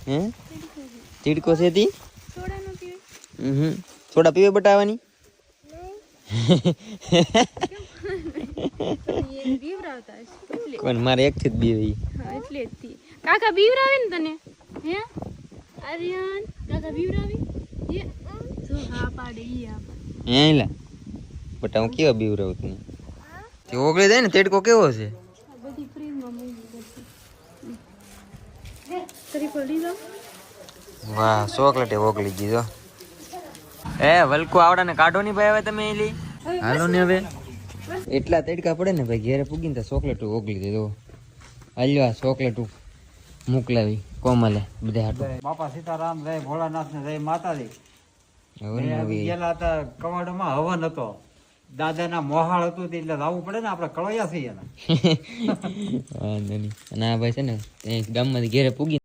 હે તીડકો છે તી સોડા નો પીવે સોડા પીવે બટાવાની એ બીવરાવતા હશે એટલે કોણ મારે એક થી જ બીવી હા એટલે જ થી કાકા બીવરાવે ને તને હે આર્યન કાકા બીવરાવી એ જો હા પાડે ઈ આ હે લા બટા હું કેવો બીવરાવ તું તે ઓગળી જાય ને તીડકો કેવો છે બધી ફ્રીજ માં મૂકી દે તરી પડી જાવ વાહ ચોકલેટ ઓગળી ગઈ જો એ વલકો આવડા ને કાઢો ની ભાઈ હવે તમે એલી હાલો ને હવે એટલા તડકા પડે ને ભાઈ ઘેરે પૂગીને તો ચોકલેટ ઓગળી દે જો હાલ્યો આ ચોકલેટ મોકલાવી કોમલે બધે હાટો બાપા સીતારામ જય ભોળાનાથ ને જય માતાજી હવે ગયેલા હતા કવાડમાં હવન હતો દાદાના મોહાળ હતું એટલે લાવવું પડે ને આપણે કળોયા છીએ ને વાંધો નહીં અને આ ભાઈ છે ને ગામમાંથી ઘેરે પૂગી